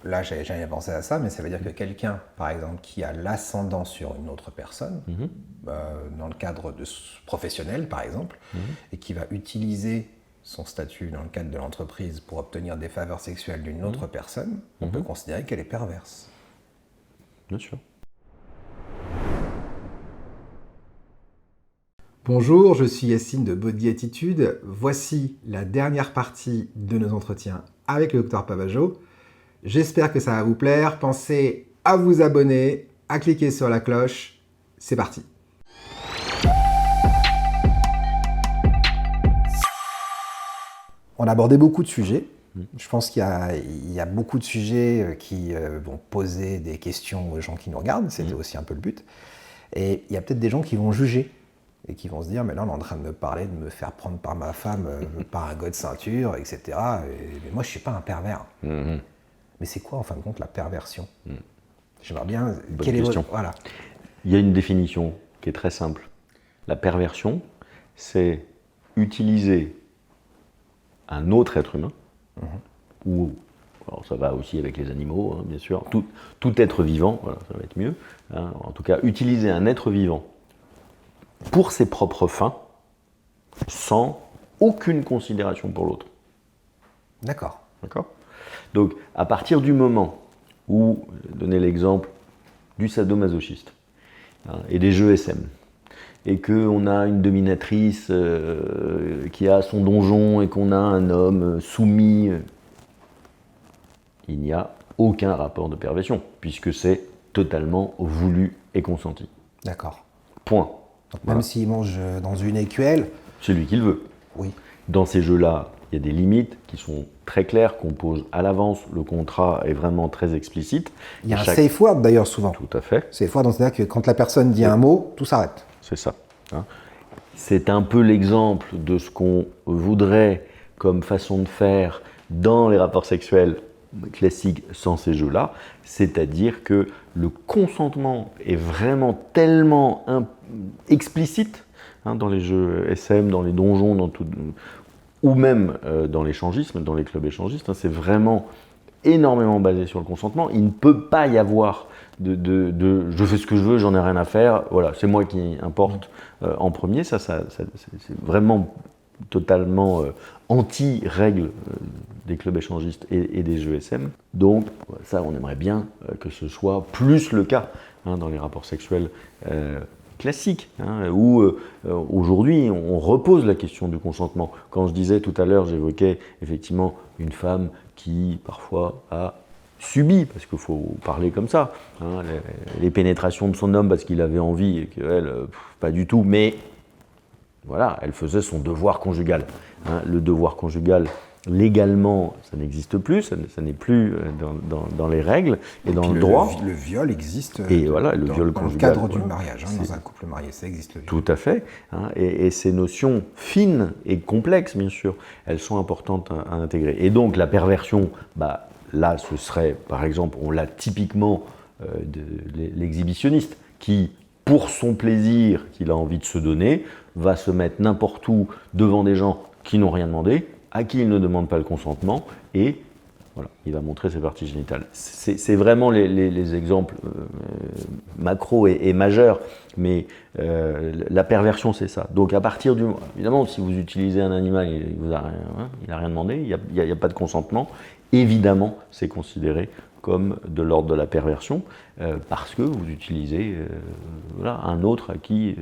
là, j'avais jamais pensé à ça, mais ça veut dire que quelqu'un, par exemple, qui a l'ascendant sur une autre personne, dans le cadre professionnel, par exemple, et qui va utiliser son statut dans le cadre de l'entreprise pour obtenir des faveurs sexuelles d'une autre personne, on peut considérer qu'elle est perverse. Bien sûr. Bonjour, je suis Yacine de Body Attitude. Voici la dernière partie de nos entretiens avec le Dr Pavageau. J'espère que ça va vous plaire. Pensez à vous abonner, à cliquer sur la cloche. C'est parti. On a abordé beaucoup de sujets. Je pense qu'il y a beaucoup de sujets qui vont poser des questions aux gens qui nous regardent. C'était aussi un peu le but. Et il y a peut-être des gens qui vont juger et qui vont se dire, mais là on est en train de me parler, de me faire prendre par ma femme, par un gars de ceinture, etc. Mais moi je ne suis pas un pervers. Mais c'est quoi en fin de compte la perversion? J'aimerais bien... Bonne question. Voilà. Il y a une définition qui est très simple. La perversion, c'est utiliser un autre être humain, ou alors ça va aussi avec les animaux, bien sûr, tout être vivant, voilà, ça va être mieux, en tout cas utiliser un être vivant pour ses propres fins, sans aucune considération pour l'autre. D'accord. D'accord ? Donc, à partir du moment où, donner l'exemple du sadomasochiste et des jeux SM, et qu'on a une dominatrice qui a son donjon et qu'on a un homme soumis, il n'y a aucun rapport de perversion, puisque c'est totalement voulu et consenti. D'accord. Point. Donc, même s'il mange dans une écuelle... C'est lui qui le veut. Oui. Dans ces jeux-là, il y a des limites qui sont très claires, qu'on pose à l'avance. Le contrat est vraiment très explicite. Il y a un safe word d'ailleurs souvent. Tout à fait. Safe word, c'est-à-dire que quand la personne dit un mot, tout s'arrête. C'est ça. C'est un peu l'exemple de ce qu'on voudrait comme façon de faire dans les rapports sexuels classiques sans ces jeux-là. C'est-à-dire que le consentement est vraiment tellement explicite dans les jeux SM, dans les donjons, dans tout, ou même dans l'échangisme, dans les clubs échangistes. C'est vraiment énormément basé sur le consentement. Il ne peut pas y avoir de je fais ce que je veux, j'en ai rien à faire, voilà, c'est moi qui importe en premier. Ça c'est vraiment totalement anti-règle des clubs échangistes et des jeux SM. Donc ça, on aimerait bien que ce soit plus le cas dans les rapports sexuels classique, où aujourd'hui on repose la question du consentement. Quand je disais tout à l'heure, j'évoquais effectivement une femme qui parfois a subi, parce qu'il faut parler comme ça, les pénétrations de son homme parce qu'il avait envie et qu'elle, pas du tout, mais voilà, elle faisait son devoir conjugal. Le devoir conjugal, légalement, ça n'existe plus, ça n'est plus dans les règles et dans le droit. Le viol existe et voilà, le viol dans conjugal, le cadre du mariage, dans un couple marié, ça existe le viol. Tout à fait. Et ces notions fines et complexes, bien sûr, elles sont importantes à intégrer. Et donc la perversion, là, ce serait, par exemple, on l'a typiquement de l'exhibitionniste qui, pour son plaisir qu'il a envie de se donner, va se mettre n'importe où devant des gens qui n'ont rien demandé, à qui il ne demande pas le consentement, et voilà, il va montrer ses parties génitales. C'est vraiment les exemples macro et majeurs, mais la perversion, c'est ça. Donc à partir du moment, évidemment, si vous utilisez un animal, il n'a rien demandé, il n'y a pas de consentement, évidemment, c'est considéré comme de l'ordre de la perversion, parce que vous utilisez un autre à qui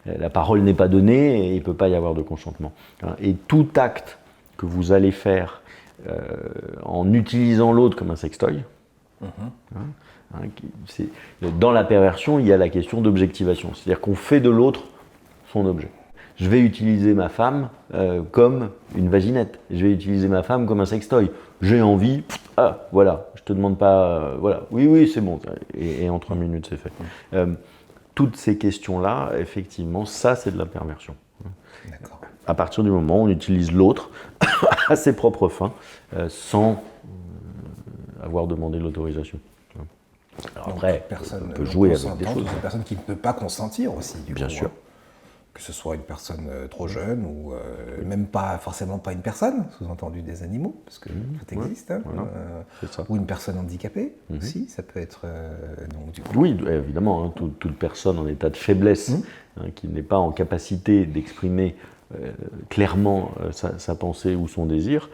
la parole n'est pas donnée et il ne peut pas y avoir de consentement. Et tout acte que vous allez faire en utilisant l'autre comme un sextoy, dans la perversion, il y a la question d'objectivation, c'est-à-dire qu'on fait de l'autre son objet. Je vais utiliser ma femme comme une vaginette, je vais utiliser ma femme comme un sextoy. J'ai envie, voilà, je te demande pas, voilà, oui, c'est bon, et en 3 minutes c'est fait. Toutes ces questions-là, effectivement, ça c'est de la perversion. D'accord. À partir du moment où on utilise l'autre à ses propres fins, sans avoir demandé l'autorisation. Alors après, on peut jouer avec des choses. Une personne qui ne peut pas consentir aussi, du Bien coup. sûr. que ce soit une personne trop jeune ou même pas forcément pas une personne, sous-entendu des animaux, parce que tout existe, hein, voilà, c'est ça. ou une personne handicapée aussi, ça peut être donc du coup. Oui, évidemment, hein, toute personne en état de faiblesse hein, qui n'est pas en capacité d'exprimer clairement sa pensée ou son désir,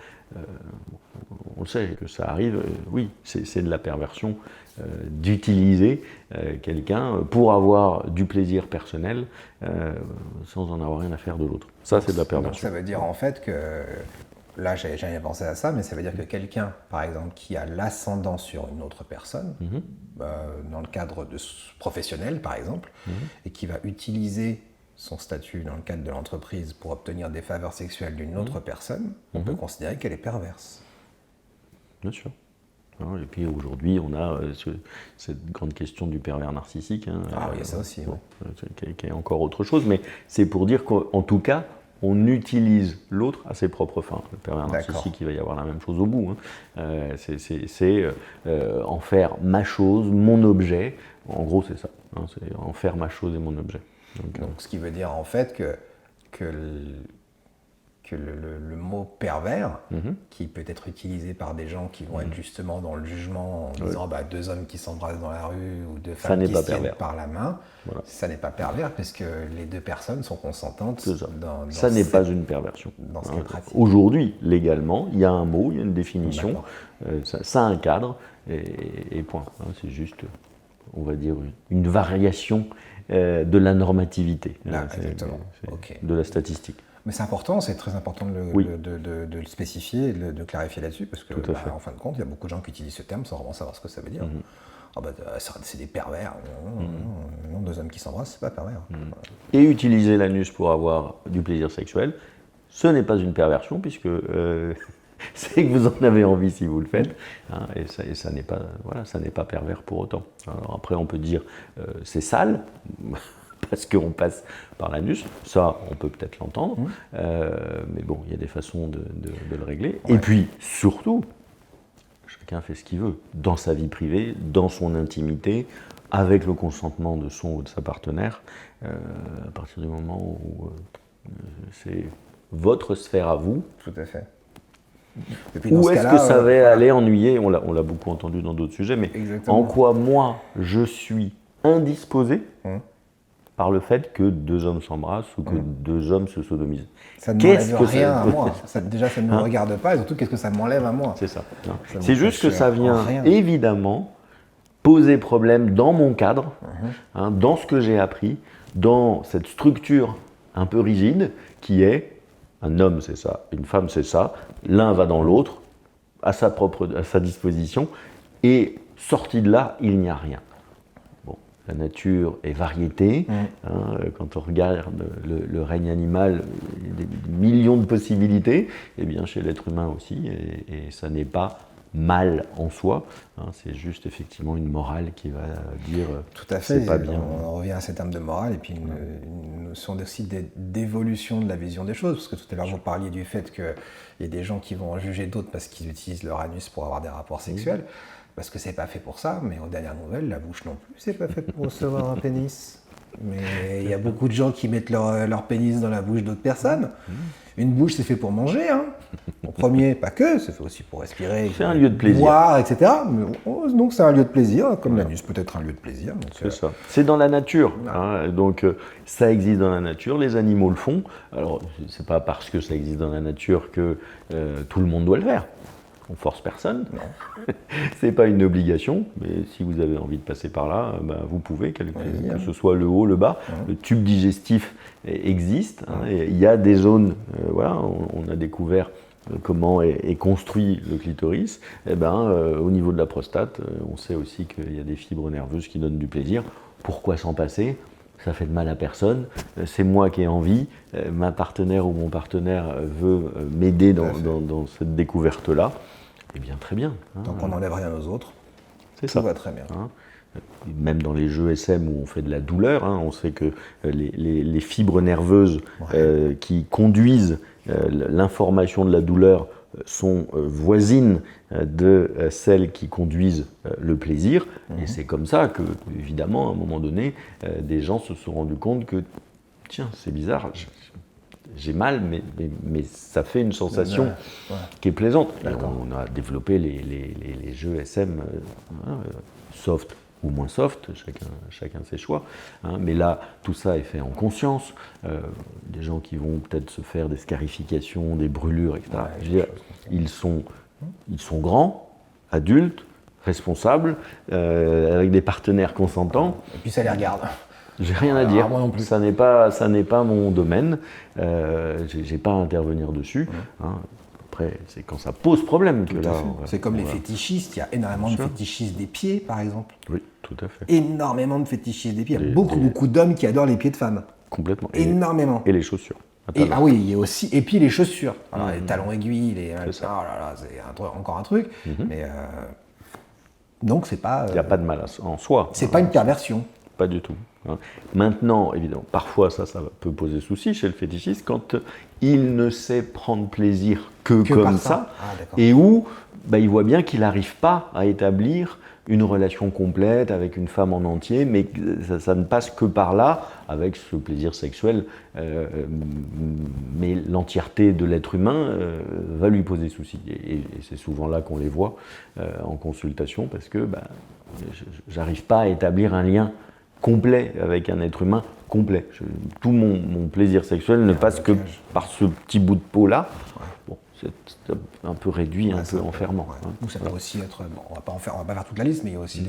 on le sait que ça arrive, oui, c'est de la perversion d'utiliser quelqu'un pour avoir du plaisir personnel sans en avoir rien à faire de l'autre. Ça, c'est de la perversion. Donc ça veut dire en fait que, là j'ai jamais pensé à ça, mais ça veut dire que quelqu'un, par exemple, qui a l'ascendant sur une autre personne, dans le cadre professionnel par exemple, et qui va utiliser son statut dans le cadre de l'entreprise pour obtenir des faveurs sexuelles d'une autre personne, on peut considérer qu'elle est perverse. Bien sûr. Et puis aujourd'hui, on a cette grande question du pervers narcissique. Hein, oui, il y a ça aussi. Bon, qui est encore autre chose, mais c'est pour dire qu'en tout cas, on utilise l'autre à ses propres fins. Le pervers narcissique, il va y avoir la même chose au bout. Hein. C'est en faire ma chose, mon objet. En gros, c'est ça. Hein, c'est en faire ma chose et mon objet. Donc ce qui veut dire en fait que le mot pervers, qui peut être utilisé par des gens qui vont être justement dans le jugement en disant deux hommes qui s'embrassent dans la rue ou deux femmes qui se tiennent par la main, ça n'est pas pervers puisque les deux personnes sont consentantes. Ça n'est pas une perversion. Dans ce qu'elles pratiquent. Aujourd'hui, légalement, il y a un mot, il y a une définition, ça a un cadre et point. Hein, c'est juste, on va dire, une variation de la normativie, de la statistique. Mais c'est important, c'est très important de le spécifier et de clarifier là-dessus, parce que en fin de compte, il y a beaucoup de gens qui utilisent ce terme sans vraiment savoir ce que ça veut dire. C'est des pervers. Non, deux hommes qui s'embrassent, c'est pas pervers. Et utiliser l'anus pour avoir du plaisir sexuel, ce n'est pas une perversion, puisque c'est que vous en avez envie si vous le faites, hein, et ça n'est pas pervers pour autant. Alors après, on peut dire c'est sale, parce qu'on passe par l'anus, ça, on peut peut-être l'entendre, mais bon, il y a des façons de le régler. Ouais. Et puis, surtout, chacun fait ce qu'il veut, dans sa vie privée, dans son intimité, avec le consentement de son ou de sa partenaire, à partir du moment où c'est votre sphère à vous. Tout à fait. Où est-ce que ça va aller ennuyer ? On l'a beaucoup entendu dans d'autres sujets, mais en quoi moi, je suis indisposé par le fait que deux hommes s'embrassent ou que deux hommes se sodomisent. Ça ne m'enlève rien à moi. Déjà, ça ne me regarde pas, et surtout, qu'est-ce que ça m'enlève à moi ? C'est ça. C'est juste que ça vient, évidemment, poser problème dans mon cadre, dans ce que j'ai appris, dans cette structure un peu rigide qui est un homme c'est ça, une femme c'est ça, l'un va dans l'autre, à sa disposition, et sorti de là, il n'y a rien. La nature est variété. Quand on regarde le règne animal, il y a des millions de possibilités. Et bien chez l'être humain aussi, et ça n'est pas mal en soi. C'est juste effectivement une morale qui va dire tout à fait. C'est pas bien. On revient à ces termes de morale et puis une notion aussi d'évolution de la vision des choses. Parce que tout à l'heure vous parliez du fait qu'il y a des gens qui vont en juger d'autres parce qu'ils utilisent leur anus pour avoir des rapports sexuels. Parce que c'est pas fait pour ça, mais aux dernières nouvelles, la bouche non plus, c'est pas fait pour recevoir un pénis. Mais il y a beaucoup de gens qui mettent leur pénis dans la bouche d'autres personnes. Une bouche, c'est fait pour manger. En premier, pas que, c'est fait aussi pour respirer. C'est un lieu de plaisir. Boire, etc. Mais, donc c'est un lieu de plaisir, comme l'anus peut être un lieu de plaisir. C'est ça. C'est dans la nature. Donc ça existe dans la nature, les animaux le font. Alors, c'est pas parce que ça existe dans la nature que tout le monde doit le faire. On force personne, c'est pas une obligation, mais si vous avez envie de passer par là, vous pouvez, que ce soit le haut, le bas. Le tube digestif existe, et il y a des zones, on a découvert comment est construit le clitoris. Au niveau de la prostate, on sait aussi qu'il y a des fibres nerveuses qui donnent du plaisir. Pourquoi s'en passer ? Ça fait de mal à personne, c'est moi qui ai envie, ma partenaire ou mon partenaire veut m'aider dans cette découverte-là. Eh bien, très bien. Tant qu'on n'enlève rien aux autres, tout va très bien. Même dans les jeux SM où on fait de la douleur, on sait que les fibres nerveuses qui conduisent l'information de la douleur sont voisines de celles qui conduisent le plaisir. Et c'est comme ça que, évidemment, à un moment donné, des gens se sont rendus compte que tiens, c'est bizarre, j'ai mal, mais ça fait une sensation qui est plaisante. Et on a développé les jeux SM soft ou moins soft, chacun ses choix. Mais là, tout ça est fait en conscience. Des gens qui vont peut-être se faire des scarifications, des brûlures, etc. Je veux dire, ils sont grands, adultes, responsables, avec des partenaires consentants. Et puis ça les regarde. J'ai rien à dire. Moi non plus. Ça n'est pas mon domaine. J'ai pas à intervenir dessus. Après, c'est quand ça pose problème que là. C'est comme les fétichistes. Il y a énormément de fétichistes des pieds, par exemple. Oui, tout à fait. Énormément de fétichistes des pieds. Il y a beaucoup d'hommes qui adorent les pieds de femmes. Complètement. Énormément. Et les chaussures. Ah oui, il y a aussi. Et puis les chaussures. Alors, les talons aiguilles, c'est encore un truc. Mais donc c'est pas. Il n'y a pas de mal en soi. C'est pas une perversion. Pas du tout. Maintenant, évidemment, parfois ça peut poser souci chez le fétichiste quand il ne sait prendre plaisir que comme ça, et où il voit bien qu'il n'arrive pas à établir une relation complète avec une femme en entier, mais ça ne passe que par là, avec ce plaisir sexuel. Mais l'entièreté de l'être humain va lui poser souci. Et c'est souvent là qu'on les voit en consultation, parce que j'arrive pas à établir un lien complet avec un être humain complet. Tout mon plaisir sexuel ne passe que par ce petit bout de peau-là. Bon, c'est un peu réduit, un peu enfermant. Ou ça peut aussi être, on va pas faire toute la liste, mais il y a aussi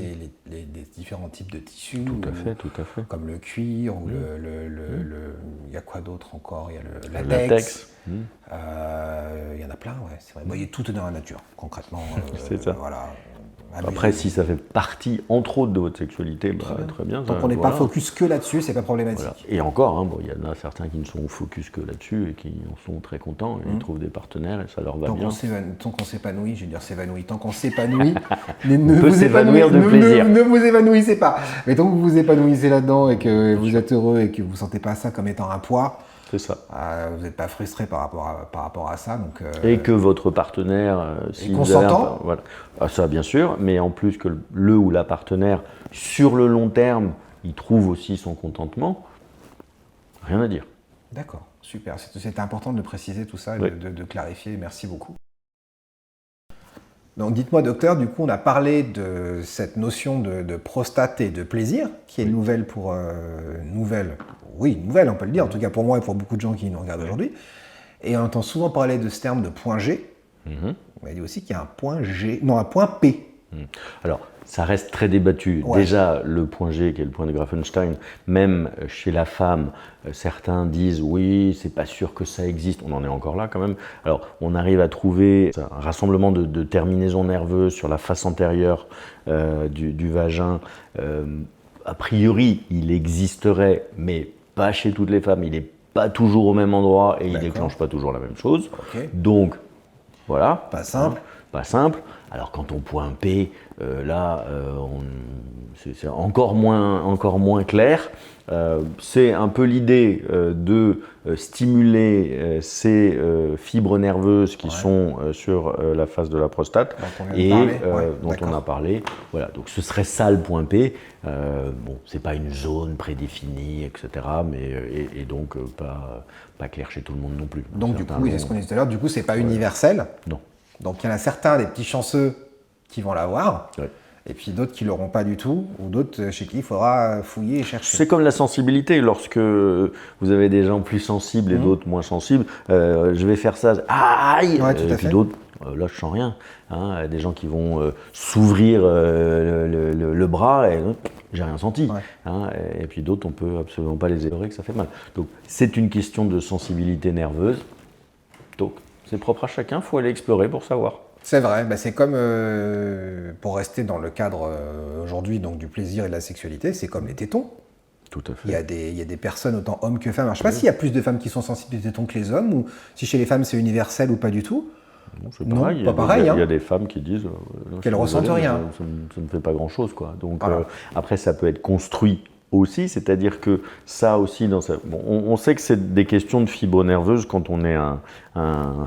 les différents types de tissus. Tout à fait. Comme le cuir, ou il y a quoi d'autre encore? Il y a le latex. Il y en a plein, c'est vrai. Il y a tout dans la nature, concrètement. C'est ça. Voilà. Après, si ça fait partie, entre autres, de votre sexualité, très bien. Donc on n'est pas focus que là-dessus, c'est pas problématique. Voilà. Et encore, il y en a certains qui ne sont focus que là-dessus et qui en sont très contents. Ils trouvent des partenaires et ça leur va bien. Tant qu'on s'épanouit, je vais dire s'évanouit, tant qu'on s'épanouit, ne vous évanouissez pas. Mais tant que vous vous épanouissez là-dedans et que vous êtes heureux et que vous ne sentez pas ça comme étant un poids, c'est ça. Vous n'êtes pas frustré par rapport à ça. Donc, et que votre partenaire, si consentant, voilà. Ça bien sûr, mais en plus que le ou la partenaire, sur le long terme, il trouve aussi son contentement, rien à dire. D'accord, super. C'était important de préciser tout ça et de clarifier. Merci beaucoup. Donc dites-moi docteur, du coup on a parlé de cette notion de prostate et de plaisir, qui est nouvelle nouvelle on peut le dire, en tout cas pour moi et pour beaucoup de gens qui nous regardent aujourd'hui. Et on entend souvent parler de ce terme de point G. On a dit aussi qu'il y a un point G, non un point P. Alors, ça reste très débattu. Déjà, le point G, qui est le point de Grafenstein, même chez la femme, certains disent oui, c'est pas sûr que ça existe. On en est encore là quand même. Alors, on arrive à trouver un rassemblement de terminaisons nerveuses sur la face antérieure du vagin. A priori, il existerait, mais pas chez toutes les femmes. Il n'est pas toujours au même endroit et il déclenche pas toujours la même chose. Donc, voilà. Pas simple. Pas simple. Alors quand on point P, c'est encore moins clair. C'est un peu l'idée de stimuler ces fibres nerveuses qui sont sur la face de la prostate dont on a parlé. Voilà, donc ce serait ça le point P. C'est pas une zone prédéfinie, etc. Et donc pas clair chez tout le monde non plus. Donc du coup, c'est ce qu'on disait tout à l'heure. Du coup, c'est pas universel. Non. Donc il y en a certains des petits chanceux qui vont l'avoir. Et puis d'autres qui ne l'auront pas du tout, ou d'autres chez qui il faudra fouiller et chercher. C'est comme la sensibilité, lorsque vous avez des gens plus sensibles et d'autres moins sensibles, je vais faire ça, aïe, et puis d'autres, là je sens rien. Des gens qui vont s'ouvrir le bras et j'ai rien senti. Et puis d'autres, on peut absolument pas les éclairer, que ça fait mal. Donc c'est une question de sensibilité nerveuse. Donc c'est propre à chacun, il faut aller explorer pour savoir. C'est vrai, c'est comme, pour rester dans le cadre aujourd'hui donc du plaisir et de la sexualité, c'est comme les tétons. Tout à fait. Il y a des personnes, autant hommes que femmes. Alors, je ne sais pas s'il y a plus de femmes qui sont sensibles aux tétons que les hommes, ou si chez les femmes c'est universel ou pas du tout. C'est pareil. Pas pareil. Il y a des femmes qui disent qu'elles ne ressentent rien. Ça ne fait pas grand-chose, quoi. Donc après, ça peut être construit aussi, c'est-à-dire que ça aussi, on sait que c'est des questions de fibres nerveuses quand on est un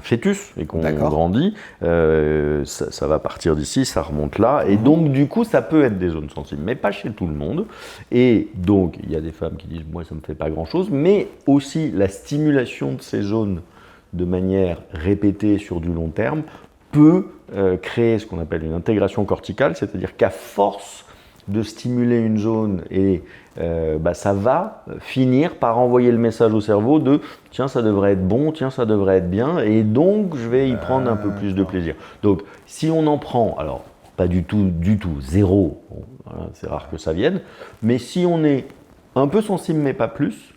fœtus et qu'on grandit, ça va partir d'ici, ça remonte là, et donc du coup ça peut être des zones sensibles, mais pas chez tout le monde, et donc il y a des femmes qui disent moi ça me fait pas grand-chose, mais aussi la stimulation de ces zones de manière répétée sur du long terme peut créer ce qu'on appelle une intégration corticale, c'est-à-dire qu'à force de stimuler une zone et ça va finir par envoyer le message au cerveau de tiens ça devrait être bon, tiens ça devrait être bien et donc je vais y prendre un peu plus de plaisir. Donc si on en prend, alors pas du tout, zéro, bon, voilà, c'est rare que ça vienne, mais si on est un peu sensible mais pas plus,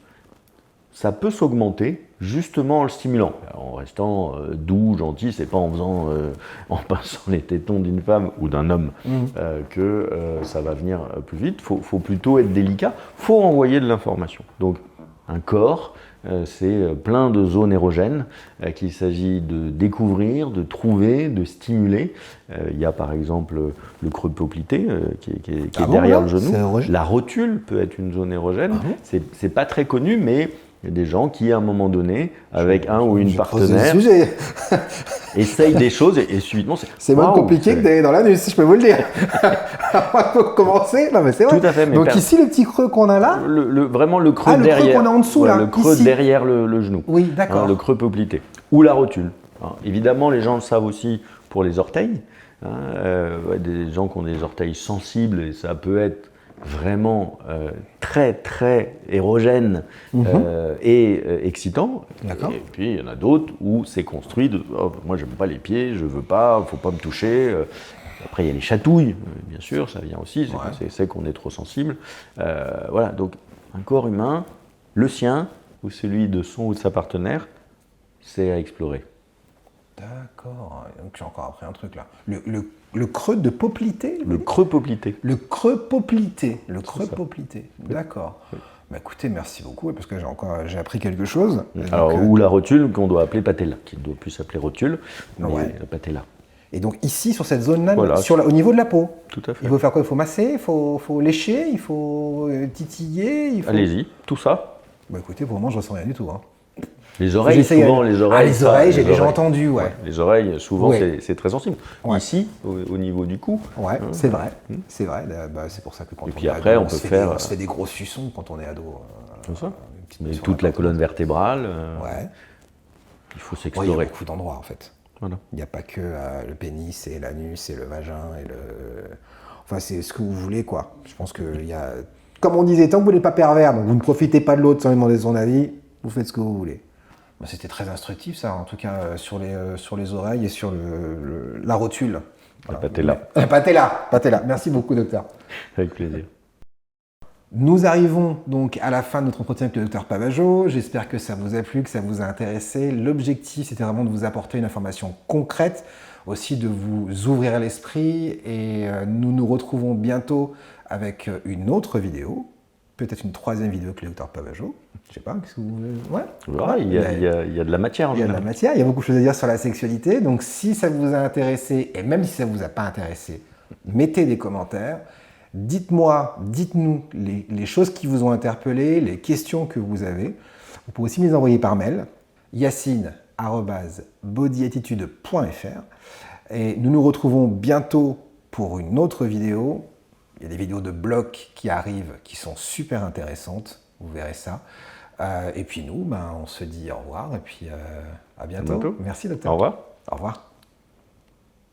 ça peut s'augmenter justement en le stimulant, en restant doux, gentil, c'est pas en faisant, en pinçant les tétons d'une femme ou d'un homme que ça va venir plus vite. Faut plutôt être délicat, faut envoyer de l'information. Donc un corps, c'est plein de zones érogènes qu'il s'agit de découvrir, de trouver, de stimuler. Il y a par exemple le creux poplité qui est derrière le genou. La rotule peut être une zone érogène. C'est pas très connu, mais il y a des gens qui, à un moment donné, avec un ou une partenaire, essayent des choses et subitement c'est moins compliqué que d'aller dans l'anus, je peux vous le dire. Pour commencer, non mais c'est vrai. Tout à fait. Donc ici, le petit creux qu'on a là, vraiment le creux derrière. Le creux qu'on a en dessous là. Le creux ici. Derrière le genou. Oui, d'accord. Le creux poplité ou la rotule. Évidemment, les gens le savent aussi pour les orteils. Des gens qui ont des orteils sensibles et ça peut être vraiment très très érogène et excitant. D'accord. Et puis il y en a d'autres où c'est construit de moi j'aime pas les pieds, je veux pas, faut pas me toucher. Après il y a les chatouilles, bien sûr, ça vient aussi, c'est qu'on est trop sensible. Voilà, donc un corps humain, le sien ou celui de son ou de sa partenaire, c'est à explorer. D'accord, donc j'ai encore appris un truc là. Le creux de poplité. Le creux poplité. Le creux poplité. Le creux poplité. D'accord. Oui. Bah écoutez, merci beaucoup parce que j'ai appris quelque chose. Alors, ou la rotule qu'on doit appeler patella, qui ne doit plus s'appeler rotule, mais patella. Et donc ici, sur cette zone-là, voilà, au niveau de la peau. Tout à fait. Il faut faire quoi? Il faut masser, il faut lécher, il faut titiller. Allez-y, tout ça. Bah écoutez, pour le moment, je ressens rien du tout. Hein. Les oreilles, souvent, les oreilles, j'ai déjà entendu, ouais. Les oreilles, souvent, c'est très sensible. Ouais. Ici, au niveau du cou. Ouais, c'est vrai, c'est vrai. Bah, c'est pour ça que quand on est ado, on se fait des gros suçons quand on est ado. C'est ça. Mais toute la colonne vertébrale, il faut s'explorer. Il y a beaucoup d'endroits, en fait. Voilà. Il n'y a pas que le pénis et l'anus et le vagin et le... Enfin, c'est ce que vous voulez, quoi. Je pense qu'il y a... Comme on disait, tant que vous n'êtes pas pervers, donc vous ne profitez pas de l'autre sans lui demander son avis, vous faites ce que vous voulez. Bah, c'était très instructif, ça, en tout cas, sur les oreilles et sur la rotule. Voilà. La patella. Merci beaucoup, docteur. Avec plaisir. Nous arrivons donc à la fin de notre entretien avec le docteur Pavageau. J'espère que ça vous a plu, que ça vous a intéressé. L'objectif, c'était vraiment de vous apporter une information concrète, aussi de vous ouvrir l'esprit. Et nous nous retrouvons bientôt avec une autre vidéo, peut-être une troisième vidéo avec le docteur Pavageau. Je sais pas, qu'est-ce que vous voulez? Ouais. Il y a de la matière en général. Il y a de la matière, il y a beaucoup de choses à dire sur la sexualité. Donc si ça vous a intéressé, et même si ça ne vous a pas intéressé, mettez des commentaires. Dites-nous les choses qui vous ont interpellé, les questions que vous avez. Vous pouvez aussi me les envoyer par mail, yassine@bodyattitude.fr. Et nous nous retrouvons bientôt pour une autre vidéo. Il y a des vidéos de blocs qui arrivent, qui sont super intéressantes. Vous verrez ça. Et puis nous, on se dit au revoir et puis à bientôt. À bientôt. Merci docteur. Au revoir. Au revoir.